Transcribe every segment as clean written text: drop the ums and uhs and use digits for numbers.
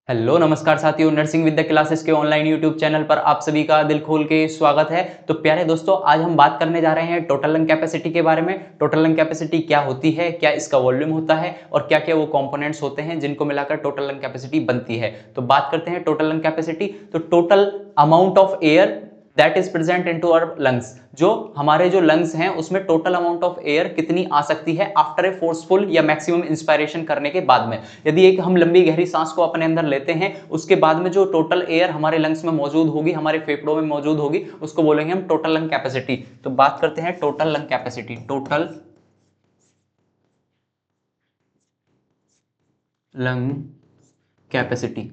Hello नमस्कार साथियों, nursing with the classes के ऑनलाइन यूट्यूब चैनल पर आप सभी का दिल खोल के स्वागत है। तो प्यारे दोस्तों, आज हम बात करने जा रहे हैं टोटल लंग कैपेसिटी के बारे में। टोटल लंग कैपेसिटी क्या होती है, क्या इसका वॉल्यूम होता है और क्या क्या वो कंपोनेंट्स होते हैं जिनको मिलाकर टोटल लंग कैपेसिटी बनती है। तो बात करते हैं टोटल लंग कैपेसिटी। तो total amount of air that is present into our lungs, जो हमारे जो लंग्स हैं उसमें टोटल अमाउंट ऑफ एयर कितनी आ सकती है आफ्टर ए फोर्सफुल या मैक्सिमम इंस्पायरेशन करने के बाद में। यदि एक हम लंबी गहरी सांस को अपने अंदर लेते हैं, उसके बाद में जो टोटल एयर हमारे लंग्स में मौजूद होगी, हमारे फेफड़ों में मौजूद होगी, उसको बोलेंगे हम टोटल लंग कैपेसिटी। तो बात करते हैं total lung capacity. Total lung capacity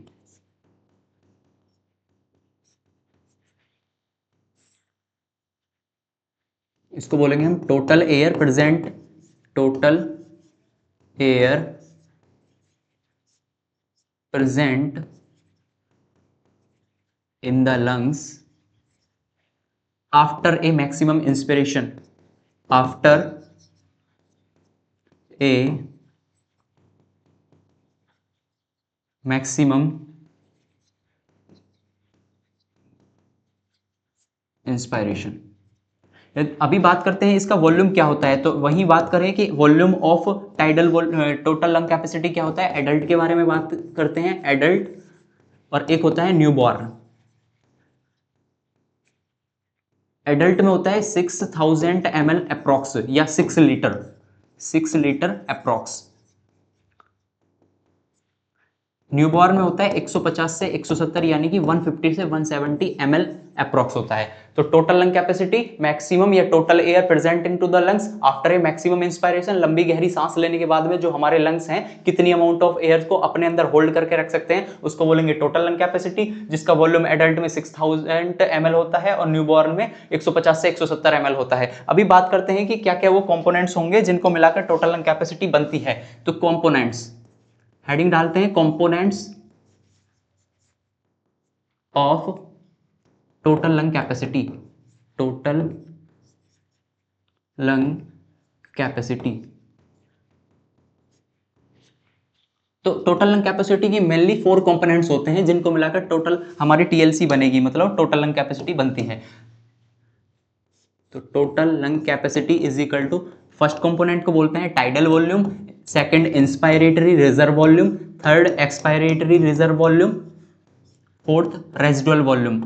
इसको बोलेंगे हम total air present, total air present in the lungs after a maximum inspiration, after a maximum inspiration. अभी बात करते हैं इसका वॉल्यूम क्या होता है। तो वही बात करें कि volume of tidal total lung capacity क्या होता है। एडल्ट के बारे में बात करते हैं, एडल्ट, और एक होता है न्यूबॉर्न। एडल्ट में होता है 6000 ml अप्रॉक्स या 6 लीटर, 6 लीटर अप्रॉक्स। न्यूबॉर्न में होता है 150 से 170 यानी कि 150 से 170 ml अप्रॉक्स होता है। तो टोटल लंग कैपेसिटी मैक्सिमम या total air present into the lungs after a maximum inspiration, लंबी गहरी सांस लेने के बाद में जो हमारे लंग्स हैं कितनी अमाउंट ऑफ एयर को अपने अंदर होल्ड करके रख सकते हैं, उसको बोलेंगे टोटल लंग कैपेसिटी, जिसका वॉल्यूम एडल्ट में 6000 ml होता है और न्यूबॉर्न में 150 से 170 ml होता है। अभी बात करते हैं कि क्या क्या वो कंपोनेंट्स होंगे जिनको मिलाकर टोटल लंग कैपेसिटी बनती है। तो कंपोनेंट्स, हेडिंग डालते हैं components of total lung capacity, total lung capacity. तो टोटल लंग कैपेसिटी की मेनली 4 कंपोनेंट्स होते हैं जिनको मिलाकर टोटल हमारी टीएलसी बनेगी, मतलब टोटल लंग कैपेसिटी बनती है। तो total lung capacity is equal to, first component को बोलते हैं tidal volume, second inspiratory reserve volume, third expiratory reserve volume, fourth residual volume.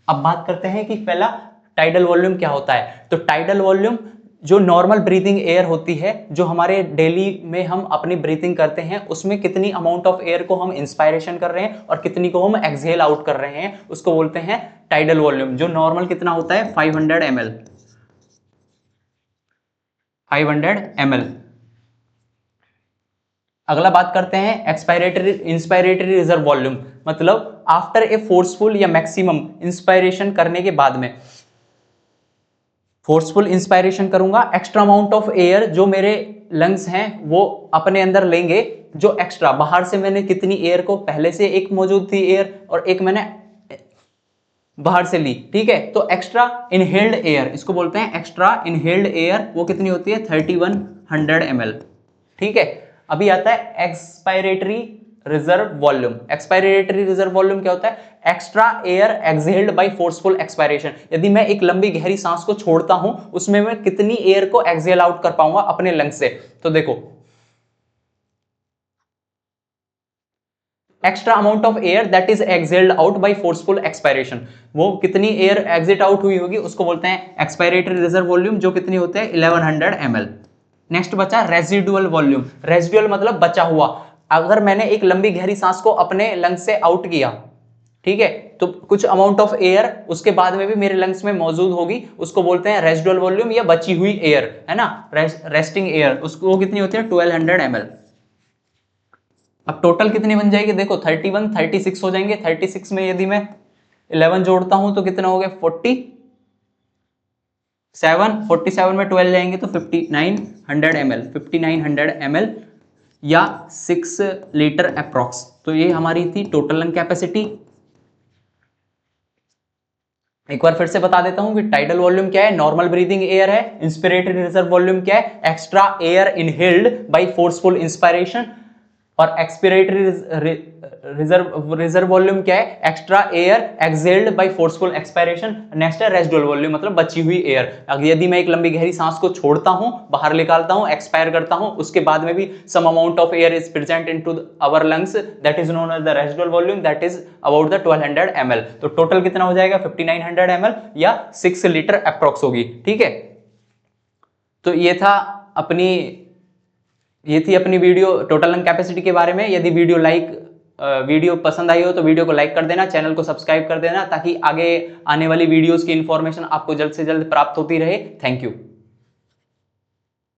अब बात करते हैं कि पहला टाइडल वॉल्यूम क्या होता है। तो टाइडल वॉल्यूम जो नॉर्मल ब्रीथिंग एयर होती है, जो हमारे डेली में हम अपनी ब्रीथिंग करते हैं, उसमें कितनी अमाउंट ऑफ एयर को हम इंस्पायरेशन कर रहे हैं और कितनी को हम एक्सहेल आउट कर रहे हैं, उसको बोलते हैं टाइडल वॉल्यूम। जो नॉर्मल कितना होता है 500 ml, 500 ml। अगला बात करते हैं एक्सपायरेटरी इंस्पायरेटरी रिजर्व वॉल्यूम, मतलब आफ्टर ए फोर्सफुल या मैक्सिमम इंस्पायरेशन करने के बाद में, फोर्सफुल इंस्पायरेशन करूंगा, एक्स्ट्रा अमाउंट ऑफ एयर जो मेरे लंग्स हैं वो अपने अंदर लेंगे, जो एक्स्ट्रा बाहर से मैंने कितनी एयर को, पहले से एक मौजूद थी एयर और एक मैंने बाहर से ली, ठीक है। तो एक्स्ट्रा इनहेल्ड एयर, इसको बोलते हैं एक्स्ट्रा इनहेल्ड एयर, वो कितनी होती है 3100 ml, ठीक है। अभी आता है expiratory reserve volume. Expiratory reserve volume क्या होता है, extra air exhaled by forceful expiration. यदि मैं एक लंबी गहरी सांस को छोड़ता हूं, उसमें मैं कितनी एयर को एक्सहेल आउट कर पाऊंगा अपने लंग्स से। तो देखो, extra amount of air that is exhaled out by forceful expiration, वो कितनी एयर एग्जिट आउट हुई होगी उसको बोलते हैं एक्सपायरेटरी रिजर्व वॉल्यूम, जो कितनी होते हैं 1100 ml। नेक्स्ट बचा रेजिडुअल वॉल्यूम। रेजिडुअल मतलब बचा हुआ, अगर मैंने एक लंबी गहरी सांस को अपने लंग्स से आउट किया, ठीक है, तो कुछ अमाउंट ऑफ एयर उसके बाद में भी मेरे लंग्स में मौजूद होगी, उसको बोलते हैं रेजिडुअल वॉल्यूम या बची हुई एयर, है ना, रेस्टिंग एयर, उसको वो कितनी होती है 1200 ml। अब टोटल कितनी बन जाएगी, देखो 31 36 हो जाएंगे। 36 में यदि मैं 11 जोड़ता हूं तो कितना हो गया 47, 47 में 12 जाएंगे तो 5900 ml, 5900 ml या 6 लीटर अप्रॉक्स। तो ये हमारी थी टोटल लंग कैपेसिटी। एक बार फिर से बता देता हूं कि टाइडल वॉल्यूम क्या है, नॉर्मल ब्रीदिंग एयर है। इंस्पिरेटरी रिजर्व वॉल्यूम क्या है, extra air inhaled by forceful inspiration. और एक्सपिरेटरी रिजर्व वॉल्यूम क्या है, extra air exhaled by forceful expiration. Next है रेसिडुअल वॉल्यूम, मतलब बची हुई एयर। यदि मैं एक लंबी गहरी सांस को छोड़ता हूं, बाहर निकालता हूं, एक्सपायर करता हूं, उसके बाद में भी some amount of air is present into our lungs, that is known as the residual volume, that is about the 1200 ml। तो टोटल कितना हो जाएगा 5900 ml या 6 लीटर अप्रॉक्स होगी। ठीक है, तो ये थी अपनी वीडियो टोटल लंग कैपेसिटी के बारे में। यदि वीडियो पसंद आई हो तो वीडियो को लाइक कर देना, चैनल को सब्सक्राइब कर देना, ताकि आगे आने वाली वीडियोस की इंफॉर्मेशन आपको जल्द से जल्द प्राप्त होती रहे। Thank you.